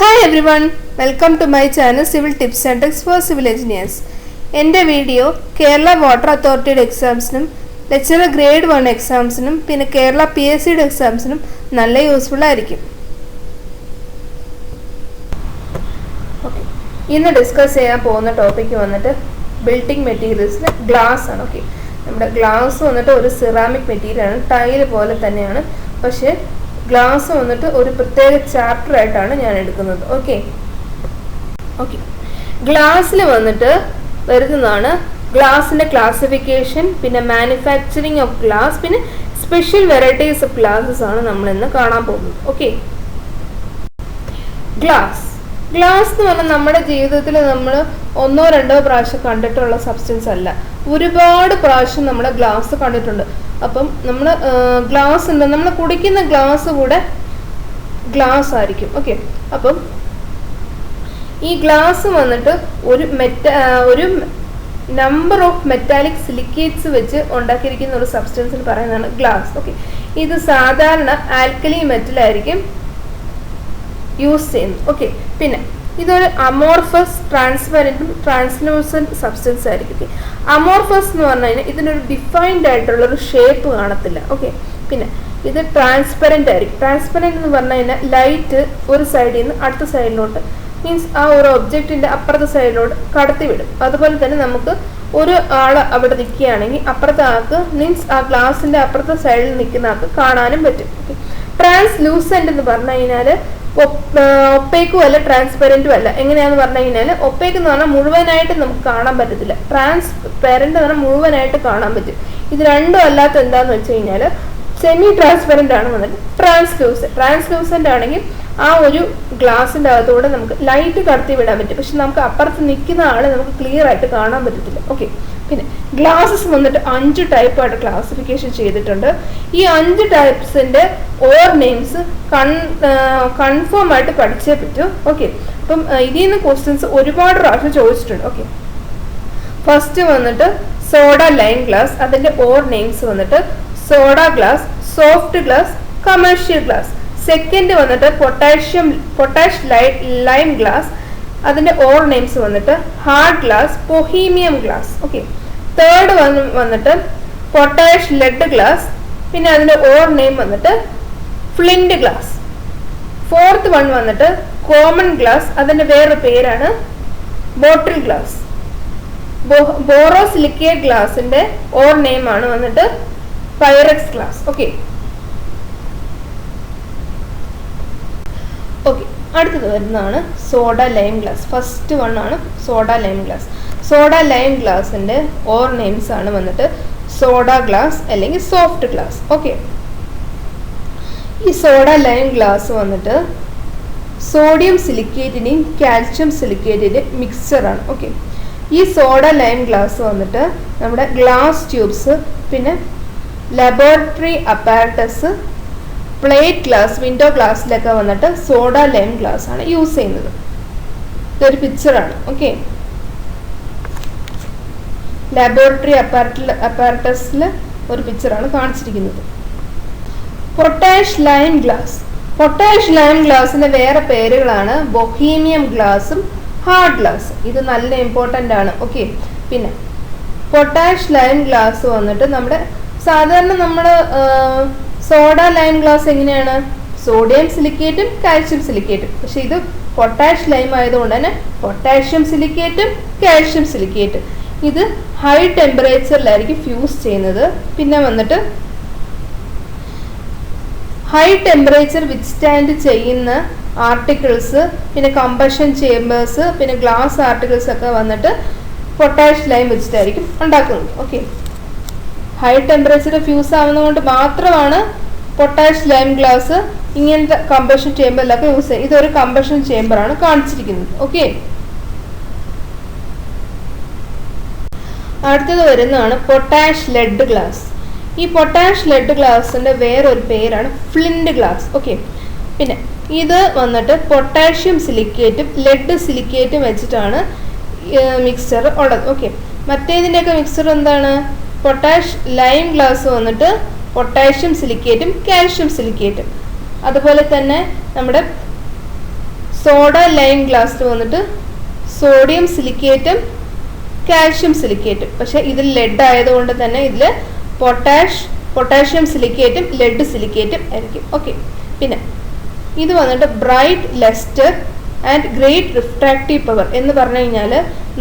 Hi everyone, welcome to my channel Civil Tips and Tricks for Civil Engineers. എൻ്റെ video Kerala water അതോറിറ്റിയുടെ എക്സാംസിനും lecturer grade 1 എക്സാംസിനും പിന്നെ കേരള PSCയുടെ എക്സാംസിനും നല്ല useful ആയിരിക്കും. Okay, ഇന്ന് discuss ചെയ്യാൻ പോകുന്ന ടോപ്പിക്ക് വന്നിട്ട് ബിൽഡിംഗ് മെറ്റീരിയൽസിൽ ഗ്ലാസ് ആണ്. ഓക്കെ, നമ്മുടെ ഗ്ലാസ് വന്നിട്ട് ഒരു സിറാമിക് മെറ്റീരിയലാണ്, ടൈല് പോലെ തന്നെയാണ്. പക്ഷേ ഗ്ലാസ് വന്നിട്ട് ഒരു പ്രത്യേക ചാപ്റ്റർ ആയിട്ടാണ് ഞാൻ എടുക്കുന്നത്. ഓക്കെ, ഗ്ലാസ്സിൽ വന്നിട്ട് വരുന്നതാണ് ഗ്ലാസിൻ്റെ ക്ലാസിഫിക്കേഷൻ, പിന്നെ മാനുഫാക്ചറിങ് ഓഫ് ഗ്ലാസ്, പിന്നെ സ്പെഷ്യൽ വെറൈറ്റീസ് ഓഫ് ഗ്ലാസസ് ആണ് നമ്മളിന്ന് കാണാൻ പോകുന്നത്. ഓക്കെ, ഗ്ലാസ് എന്ന് പറഞ്ഞാൽ നമ്മുടെ ജീവിതത്തിൽ നമ്മൾ ഒന്നോ രണ്ടോ പ്രാവശ്യം കണ്ടിട്ടുള്ള സബ്സ്റ്റൻസ് അല്ല, ഒരുപാട് പ്രാവശ്യം നമ്മൾ ഗ്ലാസ് കണ്ടിട്ടുണ്ട്. അപ്പം നമ്മൾ ഗ്ലാസ് എന്താ, നമ്മൾ കുടിക്കുന്ന ഗ്ലാസ് കൂടെ ഗ്ലാസ് ആയിരിക്കും. ഓക്കെ, അപ്പം ഈ ഗ്ലാസ് വന്നിട്ട് ഒരു നമ്പർ ഓഫ് മെറ്റാലിക് സിലിക്കേറ്റ്സ് വെച്ച് ഉണ്ടാക്കിയിരിക്കുന്ന ഒരു സബ്സ്റ്റൻസിൽ പറയുന്നതാണ് ഗ്ലാസ്. ഓക്കെ, ഇത് സാധാരണ ആൽക്കലി മെറ്റലായിരിക്കും യൂസ് ചെയ്യുന്നത്. ഓക്കെ, പിന്നെ ഇതൊരു അമോർഫസ് ട്രാൻസ്പെറൻറ്റും ട്രാൻസ്ലൂസൻറ്റ് സബ്സ്റ്റൻസ് ആയിരിക്കും. അമോർഫസ് എന്ന് പറഞ്ഞു കഴിഞ്ഞാൽ ഇതിനൊരു ഡിഫൈൻഡ് ആയിട്ടുള്ളൊരു ഷേപ്പ് കാണത്തില്ല. ഓക്കെ, പിന്നെ ഇത് ട്രാൻസ്പെറൻ്റ് ആയിരിക്കും. ട്രാൻസ്പെറൻറ്റ് എന്ന് പറഞ്ഞു കഴിഞ്ഞാൽ ലൈറ്റ് ഒരു സൈഡിൽ നിന്ന് അടുത്ത സൈഡിലോട്ട്, മീൻസ് ആ ഒരു ഒബ്ജക്റ്റിൻ്റെ അപ്പുറത്തെ സൈഡിലോട്ട് കടത്തിവിടും. അതുപോലെ തന്നെ നമുക്ക് ഒരു ആൾ അവിടെ നിൽക്കുകയാണെങ്കിൽ അപ്പുറത്തെ ആൾക്ക്, മീൻസ് ആ ഗ്ലാസിൻ്റെ അപ്പുറത്തെ സൈഡിൽ നിൽക്കുന്ന ആൾക്ക് കാണാനും പറ്റും. ഓക്കെ, ട്രാൻസ്ലൂസൻ്റ് എന്ന് പറഞ്ഞു കഴിഞ്ഞാൽ ഒപ്പേക്കും അല്ല ട്രാൻസ്പെറൻറ്റും അല്ല. എങ്ങനെയാന്ന് പറഞ്ഞു കഴിഞ്ഞാൽ ഒപ്പേക്ക് എന്ന് പറഞ്ഞാൽ മുഴുവനായിട്ട് നമുക്ക് കാണാൻ പറ്റത്തില്ല, ട്രാൻസ്പെറൻറ്റ് എന്ന് പറഞ്ഞാൽ മുഴുവനായിട്ട് കാണാൻ പറ്റും. ഇത് രണ്ടും അല്ലാത്ത എന്താന്ന് വെച്ച് കഴിഞ്ഞാൽ സെമി ട്രാൻസ്പെറൻ്റ് ആണ് വന്നിട്ട് ട്രാൻസ്ലൂസൻ്റ് ആണെങ്കിൽ ആ ഒരു ഗ്ലാസിൻ്റെ അകത്തൂടെ നമുക്ക് ലൈറ്റ് കടത്തി വിടാൻ പറ്റും, പക്ഷെ നമുക്ക് അപ്പുറത്ത് നിൽക്കുന്ന ആളെ നമുക്ക് ക്ലിയർ ആയിട്ട് കാണാൻ പറ്റത്തില്ല. ഓക്കെ, പിന്നെ ഗ്ലാസസ് വന്നിട്ട് 5 ടൈപ്പായിട്ട് ക്ലാസിഫിക്കേഷൻ ചെയ്തിട്ടുണ്ട്. ഈ 5 ടൈപ്സിൻ്റെ ഓർ നെയിംസ് കൺഫേം ആയിട്ട് പഠിച്ചേ പറ്റൂ. ഓക്കെ, അപ്പം ഇതിൽ നിന്ന് ക്വസ്റ്റ്യൻസ് ഒരുപാട് പ്രാവശ്യം ചോദിച്ചിട്ടുണ്ട്. ഓക്കെ, ഫസ്റ്റ് വന്നിട്ട് സോഡ ലൈം ഗ്ലാസ്, അതിൻ്റെ ഓർ നെയിംസ് വന്നിട്ട് soda glass, soft glass, commercial glass. Second വന്നിട്ട് പൊട്ടാഷ് ലൈം ഗ്ലാസ്, അതിൻ്റെ ഓർ നെയിംസ് വന്നിട്ട് hard glass, bohemian glass. Okay, third വന്നിട്ട് പൊട്ടാഷ് ലെഡ് ഗ്ലാസ്, പിന്നെ അതിൻ്റെ ഓർ നെയിം വന്നിട്ട് ഫ്ലിൻറ്റ് ഗ്ലാസ്. ഫോർത്ത് വൺ വന്നിട്ട് കോമൺ ഗ്ലാസ്, അതിൻ്റെ വേറൊരു പേരാണ് ബോട്ടിൽ ഗ്ലാസ്. ബോറോസിലിക്കേറ്റ് ഗ്ലാസിൻ്റെ ഓർ നെയിം ആണ് വന്നിട്ട് പൈറക്സ് ഗ്ലാസ്. ഓക്കെ, അടുത്തത് വരുന്നതാണ് soda lime glass. First one ആണ് soda lime glass. Soda lime ഗ്ലാസിൻ്റെ ഓർ നെയിംസ് ആണ് വന്നിട്ട് സോഡ ഗ്ലാസ് അല്ലെങ്കിൽ സോഫ്റ്റ് ഗ്ലാസ്. ഓക്കെ, ഈ സോഡ ലൈം ഗ്ലാസ് വന്നിട്ട് സോഡിയം സിലിക്കേറ്റിൻ്റെയും കാൽഷ്യം സിലിക്കേറ്റിൻ്റെയും മിക്സ്ചറാണ്. ഓക്കെ, ഈ സോഡ ലൈം ഗ്ലാസ് വന്നിട്ട് നമ്മുടെ ഗ്ലാസ് ട്യൂബ്സ്, പിന്നെ laboratory apparatus, plate glass, window ഗ്ലാസ്സിലൊക്കെ വന്നിട്ട് സോഡ ലൈം ഗ്ലാസ് ആണ് യൂസ് ചെയ്യുന്നത്. ഇതൊരു പിക്ചറാണ്. ഓക്കെ, ലബോറട്ടറി അപ്പാരറ്റസിൽ ഒരു പിക്ചറാണ് കാണിച്ചിരിക്കുന്നത്. Potash lime glass. Potash lime ഗ്ലാസിൻ്റെ വേറെ പേരുകളാണ് ബൊഹീമിയം ഗ്ലാസും ഹാർഡ് ഗ്ലാസ്. ഇത് നല്ല ഇമ്പോർട്ടൻ്റ് ആണ്. ഓക്കെ, പിന്നെ പൊട്ടാഷ് ലൈം ഗ്ലാസ് വന്നിട്ട് നമ്മുടെ സാധാരണ നമ്മൾ സോഡ ലൈം ഗ്ലാസ് എങ്ങനെയാണ്, സോഡിയം സിലിക്കേറ്റും കാൽഷ്യം സിലിക്കേറ്റും. പക്ഷെ ഇത് പൊട്ടാഷ് ലൈം ആയതുകൊണ്ട് തന്നെ പൊട്ടാഷ്യം സിലിക്കേറ്റും കാൽഷ്യം സിലിക്കേറ്റും. ഇത് ഹൈ ടെമ്പറേച്ചറിലായിരിക്കും ഫ്യൂസ് ചെയ്യുന്നത്. പിന്നെ വന്നിട്ട് ഹൈ ടെമ്പറേച്ചർ വിത്ത്സ്റ്റാൻഡ് ചെയ്യുന്ന ആർട്ടിക്കിൾസ്, പിന്നെ കമ്പഷൻ ചേമ്പേഴ്സ്, പിന്നെ ഗ്ലാസ് ആർട്ടിക്കിൾസ് ഒക്കെ വന്നിട്ട് പൊട്ടാഷ് ലൈം വെച്ചിട്ടായിരിക്കും ഉണ്ടാക്കുന്നത്. ഓക്കെ, ഹൈ ടെമ്പറേച്ചർ ഫ്യൂസ് ആവുന്നതുകൊണ്ട് മാത്രമാണ് പൊട്ടാഷ് ലൈം ഗ്ലാസ് ഇങ്ങനത്തെ കമ്പഷൻ ചേമ്പറിലൊക്കെ യൂസ് ചെയ്യുന്നത്. ഇതൊരു കമ്പഷൻ ചേമ്പറാണ് കാണിച്ചിരിക്കുന്നത്. ഓക്കെ, അടുത്തത് വരുന്നതാണ് പൊട്ടാഷ് ലെഡ് ഗ്ലാസ്. ഈ പൊട്ടാഷ് ലെഡ് ഗ്ലാസിൻ്റെ വേറൊരു പേരാണ് ഫ്ലിൻറ്റ് ഗ്ലാസ്. ഓക്കെ, പിന്നെ ഇത് വന്നിട്ട് പൊട്ടാഷ്യം സിലിക്കേറ്റും ലെഡ് സിലിക്കേറ്റും വെച്ചിട്ടാണ് മിക്സ്ചർ ഉള്ളത്. ഓക്കെ, മറ്റേതിൻ്റെയൊക്കെ മിക്സ്ചർ എന്താണ്, പൊട്ടാഷ് ലൈം ഗ്ലാസ് വന്നിട്ട് പൊട്ടാഷ്യം സിലിക്കേറ്റും കാൽഷ്യം സിലിക്കേറ്റും. അതുപോലെ തന്നെ നമ്മുടെ സോഡ ലൈം ഗ്ലാസ്സിൽ വന്നിട്ട് സോഡിയം സിലിക്കേറ്റും കാൽഷ്യം സിലിക്കേറ്റും. പക്ഷെ ഇതിൽ ലെഡ് ആയതുകൊണ്ട് തന്നെ ഇതിൽ പൊട്ടാഷ്യം സിലിക്കേറ്റും ലെഡ് സിലിക്കേറ്റും ആയിരിക്കും. ഓക്കെ, പിന്നെ ഇത് വന്നിട്ട് bright lustre and great refractive power എന്ന് പറഞ്ഞു കഴിഞ്ഞാൽ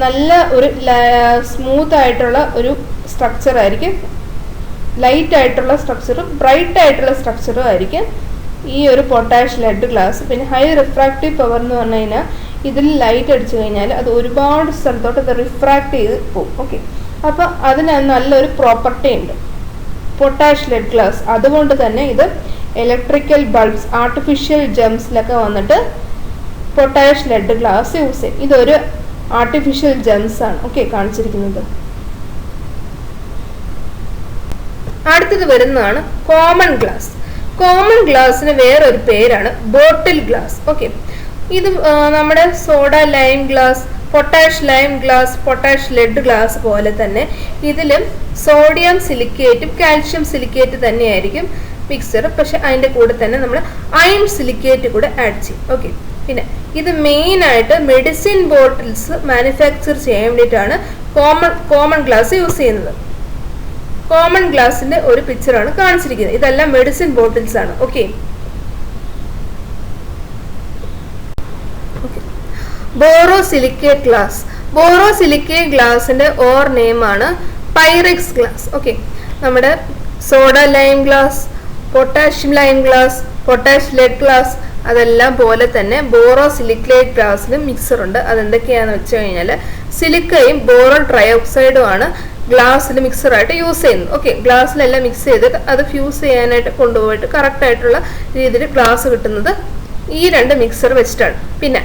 നല്ല ഒരു സ്മൂത്ത് ആയിട്ടുള്ള ഒരു സ്ട്രക്ചർ ആയിരിക്കും, ലൈറ്റ് ആയിട്ടുള്ള സ്ട്രക്ചറും ബ്രൈറ്റ് ആയിട്ടുള്ള സ്ട്രക്ചറും ആയിരിക്കും ഈ ഒരു പൊട്ടാഷ് ലെഡ് ഗ്ലാസ്. പിന്നെ ഹൈ റിഫ്രാക്റ്റീവ് പവർ എന്ന് പറഞ്ഞു കഴിഞ്ഞാൽ ഇതിൽ ലൈറ്റ് അടിച്ചു കഴിഞ്ഞാൽ അത് ഒരുപാട് സ്ഥലത്തോട്ട് ഇത് റിഫ്രാക്ട് ചെയ്ത് പോകും. ഓക്കെ, അപ്പോൾ അതിന് നല്ലൊരു പ്രോപ്പർട്ടി ഉണ്ട് പൊട്ടാഷ് ലെഡ് ഗ്ലാസ്. അതുകൊണ്ട് തന്നെ ഇത് ഇലക്ട്രിക്കൽ ബൾബ്സ്, ആർട്ടിഫിഷ്യൽ ജെംസിലൊക്കെ വന്നിട്ട് പൊട്ടാഷ് ലെഡ് ഗ്ലാസ് യൂസ് ചെയ്യും. ഇതൊരു ആർട്ടിഫിഷ്യൽ ജെംസ് ആണ്. ഓക്കെ, കാണിച്ചിരിക്കുന്നത്. അടുത്തത് വരുന്നതാണ് കോമൺ ഗ്ലാസ്. കോമൺ ഗ്ലാസ്സിന് വേറൊരു പേരാണ് ബോട്ടിൽ ഗ്ലാസ്. ഓക്കെ, ഇത് നമ്മുടെ soda lime glass, potash lime glass, potash lead glass പോലെ തന്നെ ഇതിലും സോഡിയം സിലിക്കേറ്റും കാൽഷ്യം സിലിക്കേറ്റ് തന്നെയായിരിക്കും മിക്സർ. പക്ഷെ അതിൻ്റെ കൂടെ തന്നെ നമ്മൾ അയൺ സിലിക്കേറ്റ് കൂടെ ആഡ് ചെയ്യും. ഓക്കെ, പിന്നെ ഇത് മെയിനായിട്ട് മെഡിസിൻ ബോട്ടിൽസ് മാനുഫാക്ചർ ചെയ്യാൻ വേണ്ടിയിട്ടാണ് കോമൺ ഗ്ലാസ് യൂസ് ചെയ്യുന്നത്. കോമൺ ഗ്ലാസിന്റെ ഒരു പിക്ചറാണ് കാണിച്ചിരിക്കുന്നത്. ഇതെല്ലാം മെഡിസിൻ ബോട്ടിൽസ് ആണ്. Okay, borosilicate glass. ബോറോസിലിക്കേറ്റ് ഗ്ലാസിന്റെ ഓർ നെയിം ആണ് പൈറക്സ് ഗ്ലാസ്. ഓക്കെ, നമ്മുടെ soda lime glass, potassium lime glass, potash lead glass അതെല്ലാം പോലെ തന്നെ ബോറോസിലിക്കേറ്റ് ഗ്ലാസ്സിന് മിക്സർ ഉണ്ട്. അതെന്തൊക്കെയാണെന്ന് വെച്ച് കഴിഞ്ഞാൽ സിലിക്കയും ബോറോൺ ട്രയോക്സൈഡും ആണ് ഗ്ലാസ്സിൽ മിക്സറായിട്ട് യൂസ് ചെയ്യുന്നത്. ഓക്കെ, ഗ്ലാസ്സിലെല്ലാം മിക്സ് ചെയ്തിട്ട് അത് ഫ്യൂസ് ചെയ്യാനായിട്ട് കൊണ്ടുപോയിട്ട് കറക്റ്റ് ആയിട്ടുള്ള രീതിയിൽ ഗ്ലാസ് കിട്ടുന്നത് ഈ രണ്ട് മിക്സർ വെച്ചിട്ടാണ്. പിന്നെ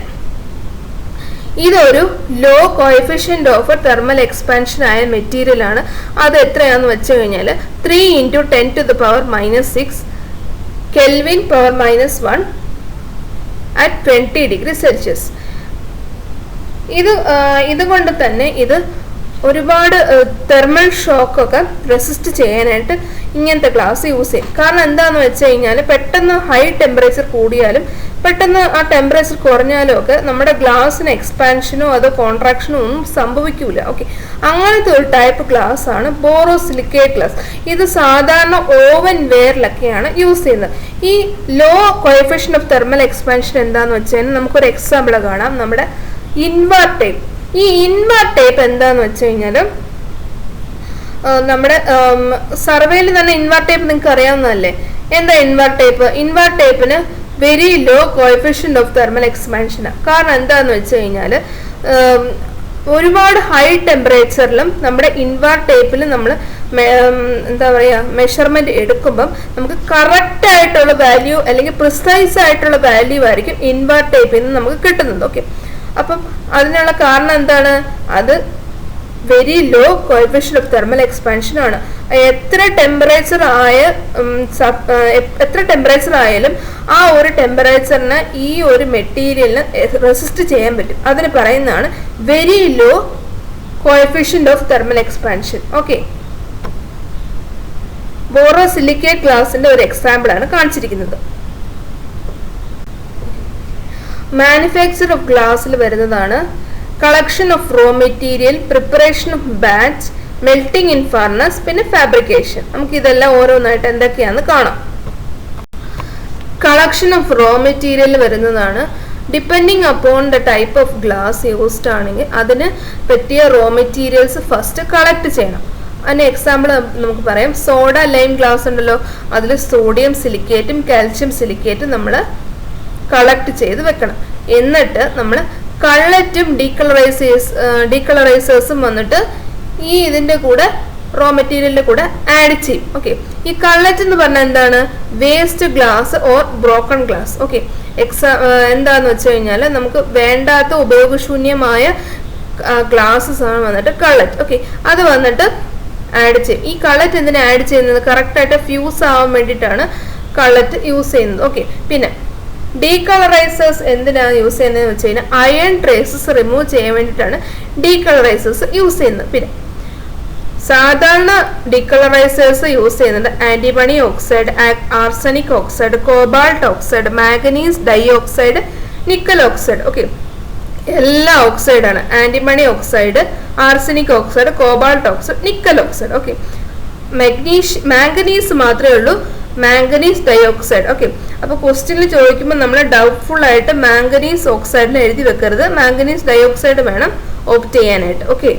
ഇതൊരു low coefficient of thermal expansion ആയ മെറ്റീരിയൽ ആണ്. അത് എത്രയാണെന്ന് വെച്ച് കഴിഞ്ഞാൽ 3 × 10⁻⁻6 കെൽവിൻ പവർ -1 at 20°C. ഇതുകൊണ്ട് തന്നെ ഇത് ഒരുപാട് തെർമൽ ഷോക്കൊക്കെ റെസിസ്റ്റ് ചെയ്യാനായിട്ട് ഇങ്ങനത്തെ ഗ്ലാസ് യൂസ് ചെയ്യും. കാരണം എന്താണെന്ന് വെച്ച് കഴിഞ്ഞാൽ പെട്ടെന്ന് ഹൈ ടെമ്പറേച്ചർ കൂടിയാലും പെട്ടെന്ന് ആ ടെമ്പറേച്ചർ കുറഞ്ഞാലും ഒക്കെ നമ്മുടെ ഗ്ലാസ്സിന് എക്സ്പാൻഷനോ അതോ കോൺട്രാക്ഷനോ ഒന്നും സംഭവിക്കൂല. ഓക്കെ, അങ്ങനത്തെ ഒരു ടൈപ്പ് ഗ്ലാസ് ആണ് ബോറോസിലിക്കേറ്റ് ഗ്ലാസ്. ഇത് സാധാരണ ഓവൻ വെയറിലൊക്കെയാണ് യൂസ് ചെയ്യുന്നത്. ഈ low coefficient of thermal expansion എന്താണെന്ന് വെച്ച് കഴിഞ്ഞാൽ നമുക്കൊരു എക്സാമ്പിൾ കാണാം. നമ്മുടെ ഇൻവാർ ടേപ്പ്. ഈ ഇൻവാർ ടേപ്പ് എന്താന്ന് വെച്ച് കഴിഞ്ഞാൽ നമ്മുടെ സർവേയിൽ തന്നെ ഇൻവാർ ടേപ്പ് നിങ്ങൾക്ക് അറിയാവുന്നതല്ലേ. എന്താ ഇൻവാർ ടേപ്പ്? ഇൻവാർ ടേപ്പിന് very low coefficient of thermal expansion. കാരണം എന്താന്ന് വെച്ച് കഴിഞ്ഞാൽ ഒരുപാട് ഹൈ ടെമ്പറേച്ചറിലും നമ്മുടെ ഇൻവാർ ടേപ്പിൽ നമ്മൾ എന്താ പറയുക മെഷർമെന്റ് എടുക്കുമ്പം നമുക്ക് കറക്റ്റ് ആയിട്ടുള്ള വാല്യൂ അല്ലെങ്കിൽ പ്രിസൈസ് ആയിട്ടുള്ള വാല്യൂ ആയിരിക്കും ഇൻവാർ ടേപ്പിൽ നിന്ന് നമുക്ക് കിട്ടുന്നത്. ഓക്കെ, അപ്പം അതിനുള്ള കാരണം എന്താണ്? അത് very low coefficient of thermal expansion ആണ്. എത്ര ടെമ്പറേച്ചർ ആയാലും ആ ഒരു ടെമ്പറേച്ചറിന് ഈ ഒരു മെറ്റീരിയലിന് റെസിസ്റ്റ് ചെയ്യാൻ പറ്റും. അതിന് പറയുന്നതാണ് very low coefficient of thermal expansion. Okay, borosilicate ഗ്ലാസിന്റെ ഒരു എക്സാമ്പിൾ ആണ് കാണിച്ചിരിക്കുന്നത്. മാനുഫാക്ചർ ഓഫ് ഗ്ലാസ്സിൽ വരുന്നതാണ് collection of raw material, preparation of batch, melting in furnace, പിന്നെ ഫാബ്രിക്കേഷൻ. നമുക്ക് ഇതെല്ലാം ഓരോന്നായിട്ട് എന്തൊക്കെയാണെന്ന് കാണാം. കളക്ഷൻ ഓഫ് റോ മെറ്റീരിയൽ വരുന്നതാണ് depending upon the type of glass used ആണെങ്കിൽ അതിന് പറ്റിയ റോ മെറ്റീരിയൽസ് ഫസ്റ്റ് കളക്ട് ചെയ്യണം. അതിന് എക്സാമ്പിൾ നമുക്ക് പറയാം. സോഡ ലൈം ഗ്ലാസ് ഉണ്ടല്ലോ, അതിൽ സോഡിയം സിലിക്കേറ്റും കാൽഷ്യം സിലിക്കേറ്റും നമ്മൾ കളക്ട് ചെയ്ത് വെക്കണം. എന്നിട്ട് നമ്മൾ കള്ളറ്റും ഡീകളറൈസേഴ്സും വന്നിട്ട് ഈ ഇതിൻ്റെ കൂടെ റോ മെറ്റീരിയലിന്റെ കൂടെ ആഡ് ചെയ്യും. ഓക്കെ, ഈ കള്ളറ്റ് എന്ന് പറഞ്ഞാൽ എന്താണ്? Waste glass or broken glass. Okay, എന്താന്ന് വെച്ച് കഴിഞ്ഞാൽ നമുക്ക് വേണ്ടാത്ത ഉപയോഗശൂന്യമായ ഗ്ലാസസ് ആണ് വന്നിട്ട് കള്ളറ്റ്. ഓക്കെ, അത് വന്നിട്ട് ആഡ് ചെയ്യും. ഈ കള്ളറ്റ് എന്തിനാ ആഡ് ചെയ്യുന്നത്? കറക്റ്റായിട്ട് ഫ്യൂസ് ആവാൻ വേണ്ടിയിട്ടാണ് കള്ളറ്റ് യൂസ് ചെയ്യുന്നത്. ഓക്കെ, പിന്നെ ഡീകളറൈസേഴ്സ് എന്തിനാണ് യൂസ് ചെയ്യുന്നത് വെച്ച് കഴിഞ്ഞാൽ അയൺ ട്രേസസ് റിമൂവ് ചെയ്യാൻ വേണ്ടിയിട്ടാണ് ഡീകളറൈസേഴ്സ് യൂസ് ചെയ്യുന്നത്. പിന്നെ സാധാരണ ഡീകളറൈസേഴ്സ് യൂസ് ചെയ്യുന്നത് antimony oxide, arsenic oxide, cobalt oxide, manganese dioxide, nickel oxide. Okay, എല്ലാ ഓക്സൈഡാണ്. Antimony oxide, arsenic oxide, cobalt oxide, nickel oxide. Okay, manganese മാത്രമേ ഉള്ളൂ, മാംഗനീസ് ഡയോക്സൈഡ്. ഓക്കെ, അപ്പോൾ ക്വസ്റ്റ്യനിൽ ചോദിക്കുമ്പോൾ നമ്മൾ ഡൗട്ട്ഫുൾ ആയിട്ട് മാംഗനീസ് ഓക്സൈഡിൽ എഴുതി വെക്കരുത്, മാംഗനീസ് ഡയോക്സൈഡ് വേണം ഓപ്റ്റ് ചെയ്യാനായിട്ട്. ഓക്കെ,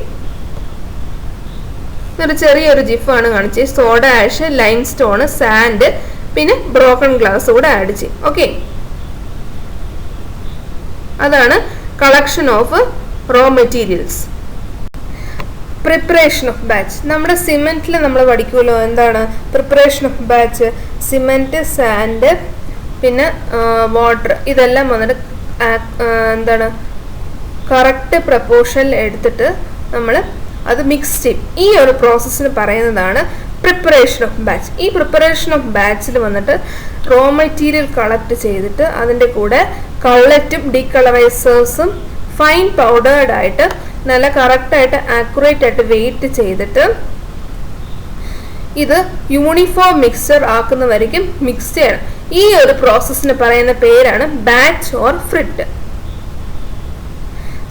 ഒരു ചെറിയൊരു ജിഫാണ് കാണിച്ചത്. Soda ash, lime stone, sand, പിന്നെ ബ്രോക്കൺ ഗ്ലാസ് കൂടെ ആഡ് ചെയ്യും. ഓക്കെ, അതാണ് collection of raw materials. Preparation of batch. നമ്മുടെ സിമെന്റിൽ നമ്മൾ പഠിക്കുമല്ലോ എന്താണ് preparation of batch. Cement, sand, പിന്നെ വാട്ടർ, ഇതെല്ലാം വന്നിട്ട് എന്താണ് കറക്റ്റ് പ്രപ്പോർഷനിൽ എടുത്തിട്ട് നമ്മൾ അത് മിക്സ് ചെയ്യും. ഈ ഒരു പ്രോസസ്സിന് പറയുന്നതാണ് പ്രിപ്പറേഷൻ ഓഫ് ബാച്ച്. ഈ പ്രിപ്പറേഷൻ ഓഫ് ബാച്ചിൽ വന്നിട്ട് റോ മെറ്റീരിയൽ കളക്ട് ചെയ്തിട്ട് അതിൻ്റെ കൂടെ കളറ്റും ഡീകളറൈസേഴ്സും ഫൈൻ പൗഡേർഡ് ആയിട്ട് നല്ല കറക്റ്റായിട്ട് ആക്യുറേറ്റ് ആയിട്ട് വെയിറ്റ് ചെയ്തിട്ട് ഇത് യൂണിഫോം മിക്സ്ചർ ആക്കുന്നവരേക്കും മിക്സ് ചെയ്യണം. ഈ ഒരു പ്രോസസ്സിന് പറയുന്ന പേരാണ് batch or frit.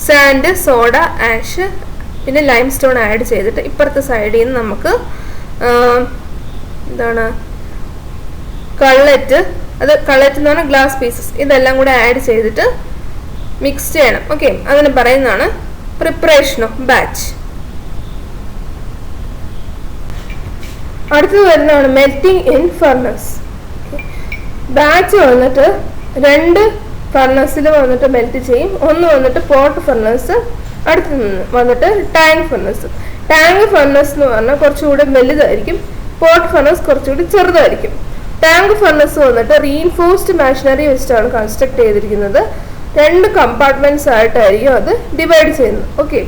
Sand, soda ash, പിന്നെ ലൈം സ്റ്റോൺ ആഡ് ചെയ്തിട്ട് ഇപ്പുറത്തെ സൈഡിൽ നിന്ന് നമുക്ക് എന്താണ് കള്ളറ്റ്, അത് കള്ളറ്റ് എന്ന് പറഞ്ഞാൽ ഗ്ലാസ് പീസസ്, ഇതെല്ലാം കൂടെ ആഡ് ചെയ്തിട്ട് മിക്സ് ചെയ്യണം. ഓക്കെ, അതിന് പറയുന്നതാണ് പ്രിപ്പറേഷൻ ഓഫ് ബാച്ച്. അടുത്തത് വരുന്നതാണ് മെൽറ്റിംഗ് ഇൻ ഫർണസ്. ബാച്ച് വന്നിട്ട് രണ്ട് ഫർണസിൽ വന്നിട്ട് മെൽറ്റ് ചെയ്യും. ഒന്ന് വന്നിട്ട് പോട്ട് ഫർണസ്, അടുത്ത് വന്നിട്ട് ടാങ്ക് ഫർണസ്. ടാങ്ക് ഫർണസ് എന്ന് പറഞ്ഞാൽ കുറച്ചുകൂടി വലുതായിരിക്കും, പോട്ട് ഫർണസ് കുറച്ചുകൂടി ചെറുതായിരിക്കും. ടാങ്ക് ഫർണസ് വന്നിട്ട് റീഇൻഫോഴ്സ്ഡ് മാഷിനറി വെച്ചിട്ടാണ് കൺസ്ട്രക്ട് ചെയ്തിരിക്കുന്നത്. രണ്ട് കമ്പാർട്ട്മെന്റ്സ് ആയിട്ടായിരിക്കും അത് ഡിവൈഡ് ചെയ്യുന്നത്. ഓക്കെ,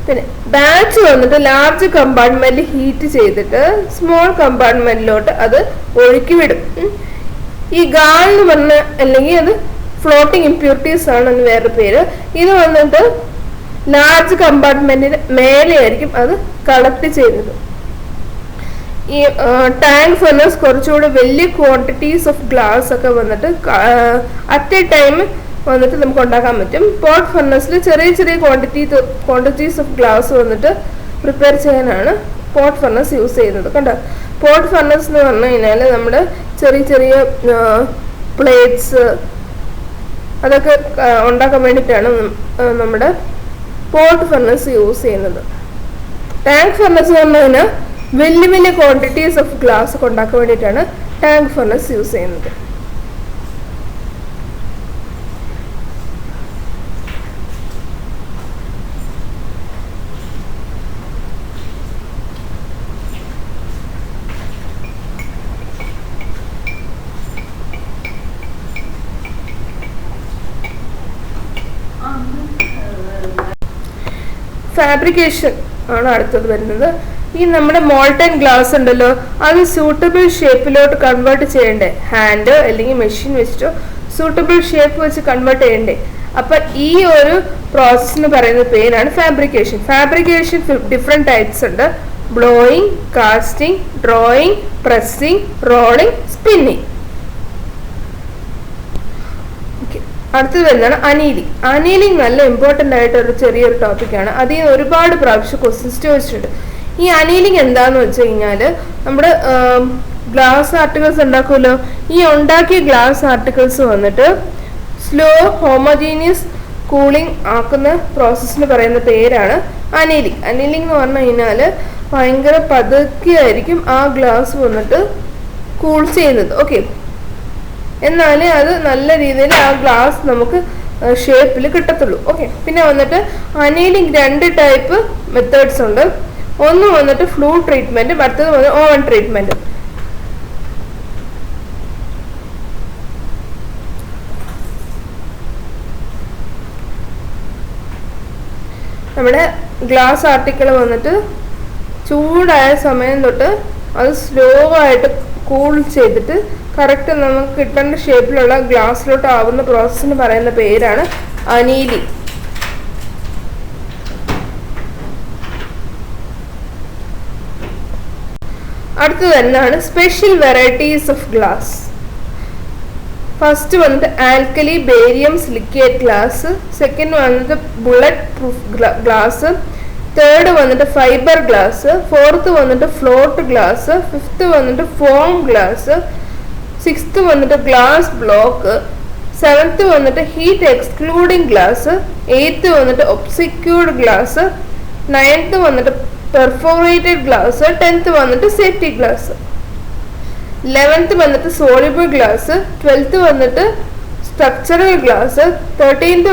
പിന്നെ ബാച്ച് വന്നിട്ട് ലാർജ് കമ്പാർട്ട്മെന്റ് ഹീറ്റ് ചെയ്തിട്ട് സ്മോൾ കമ്പാർട്ട്മെന്റിലോട്ട് അത് ഒഴുക്കി വിടും. ഈ ഗാൾ എന്ന് പറഞ്ഞ അല്ലെങ്കിൽ അത് ഫ്ലോട്ടിംഗ് ഇംപ്യൂരിറ്റീസ് ആണ് എന്ന് വേറെ പേര്. ഇത് വന്നിട്ട് ലാർജ് കമ്പാർട്ട്മെന്റിന് മേലെയായിരിക്കും അത് കളക്ട് ചെയ്യുന്നത്. ഈ ടാങ്ക് ഫർണസ് കുറച്ചുകൂടെ വലിയ ക്വാണ്ടിറ്റീസ് ഓഫ് ഗ്ലാസ് ഒക്കെ വന്നിട്ട് അറ്റ് എ ടൈം വന്നിട്ട് നമുക്ക് ഉണ്ടാക്കാൻ പറ്റും. പോട്ട് ഫർണസിൽ ചെറിയ ചെറിയ ക്വാണ്ടിറ്റീസ് ഓഫ് ഗ്ലാസ് വന്നിട്ട് പ്രിപ്പയർ ചെയ്യാനാണ് പോട്ട് ഫർണസ് യൂസ് ചെയ്യുന്നത്. കണ്ടോ, പോട്ട് ഫർണസ് എന്ന് പറഞ്ഞു കഴിഞ്ഞാൽ നമ്മുടെ ചെറിയ ചെറിയ പ്ലേറ്റ്സ് അതൊക്കെ ഉണ്ടാക്കാൻ വേണ്ടിയിട്ടാണ് നമ്മുടെ പോട്ട് ഫർണസ് യൂസ് ചെയ്യുന്നത്. ടാങ്ക് ഫർണസ് എന്ന് പറഞ്ഞു കഴിഞ്ഞാൽ വലിയ വലിയ ക്വാണ്ടിറ്റീസ് ഓഫ് ഗ്ലാസ് ഒക്കെ ഉണ്ടാക്കാൻ വേണ്ടിയിട്ടാണ് ടാങ്ക് ഫർണസ് യൂസ് ചെയ്യുന്നത്. ഫാബ്രിക്കേഷൻ ആണ് അടുത്തത് വരുന്നത്. ഈ നമ്മുടെ മോൾട്ടൺ ഗ്ലാസ് ഉണ്ടല്ലോ, അത് സൂട്ടബിൾ ഷേപ്പിലോട്ട് കൺവേർട്ട് ചെയ്യണ്ടേ, ഹാൻഡ് അല്ലെങ്കിൽ മെഷീൻ വെച്ചിട്ടോ സൂട്ടബിൾ ഷേപ്പ് വെച്ച് കൺവേർട്ട് ചെയ്യണ്ടേ. അപ്പൊ ഈ ഒരു പ്രോസസ്സിന് പറയുന്ന പേരാണ് ഫാബ്രിക്കേഷൻ. ഫാബ്രിക്കേഷൻ ഡിഫറെന്റ് ടൈപ്സ് ഉണ്ട്: blowing, casting, drawing, pressing, rolling, spinning. അടുത്തത് വരുന്നതാണ് അനീലിംഗ്. അനീലിംഗ് നല്ല ഇമ്പോർട്ടൻ്റ് ആയിട്ട് ഒരു ചെറിയൊരു ടോപ്പിക്കാണ്. അതിൽ നിന്ന് ഒരുപാട് പ്രാവശ്യം ക്വസ്റ്റ്യൻസ് ചോദിച്ചിട്ടുണ്ട്. ഈ അനീലിംഗ് എന്താന്ന് വെച്ച് കഴിഞ്ഞാൽ നമ്മുടെ ഗ്ലാസ് ആർട്ടിക്കിൾസ് ഉണ്ടാക്കുമല്ലോ, ഈ ഉണ്ടാക്കിയ ഗ്ലാസ് ആർട്ടിക്കിൾസ് വന്നിട്ട് സ്ലോ ഹോമോജീനിയസ് കൂളിംഗ് ആക്കുന്ന പ്രോസസ്സിന് പറയുന്ന പേരാണ് അനീലിംഗ്. അനീലിംഗ് എന്ന് പറഞ്ഞു കഴിഞ്ഞാൽ ഭയങ്കര പതുക്കെയായിരിക്കും ആ ഗ്ലാസ് വന്നിട്ട് കൂൾ ചെയ്യുന്നത്. ഓക്കെ, എന്നാലേ അത് നല്ല രീതിയിൽ ആ ഗ്ലാസ് നമുക്ക് ഷേപ്പിൽ കിട്ടത്തുള്ളൂ. ഓക്കെ, പിന്നെ വന്നിട്ട് അനീലിംഗ് രണ്ട് ടൈപ്പ് മെത്തേഡ്സ് ഉണ്ട്. ഒന്ന് വന്നിട്ട് ഫ്ലൂ ട്രീറ്റ്മെന്റ്, മറ്റത് വന്നിട്ട് ഓവൻ ട്രീറ്റ്മെന്റ്. നമ്മുടെ ഗ്ലാസ് ആർട്ടിക്കിൾ വന്നിട്ട് ചൂടായ സമയം തൊട്ട് അത് സ്ലോ ആയിട്ട് കൂൾ ചെയ്തിട്ട് കറക്റ്റ് നമുക്ക് കിട്ടേണ്ട ഷേപ്പിലുള്ള ഗ്ലാസ്സിലോട്ട് ആവുന്ന പ്രോസസ്സിന് പറയുന്ന പേരാണ് അനീലിംഗ്. അടുത്തത് എന്താണ് special varieties of glass. First വന്നിട്ട് alkali barium silicate glass, second വന്നിട്ട് ബുള്ളറ്റ് പ്രൂഫ് ഗ്ലാസ്, തേർഡ് വന്നിട്ട് ഫൈബർ ഗ്ലാസ്, ഫോർത്ത് വന്നിട്ട് ഫ്ലോട്ട് ഗ്ലാസ്, ഫിഫ്ത്ത് വന്നിട്ട് ഫോം ഗ്ലാസ്, സിക്സ്ത് വന്നിട്ട് ഗ്ലാസ് ബ്ലോക്ക്, സെവൻത്ത് വന്നിട്ട് ഹീറ്റ് എക്സ്ക്ലൂഡിംഗ് ഗ്ലാസ്, എയ്ത്ത് വന്നിട്ട് ഒബ്സിക്യൂർഡ് ഗ്ലാസ്, നയൻത്ത് വന്നിട്ട് perforated glass, 10th വന്നിട്ട് safety glass, 11th വന്നിട്ട് സോളിബിൾ ഗ്ലാസ്, 12th വന്നിട്ട് സ്ട്രക്ചറൽ ഗ്ലാസ്, 13th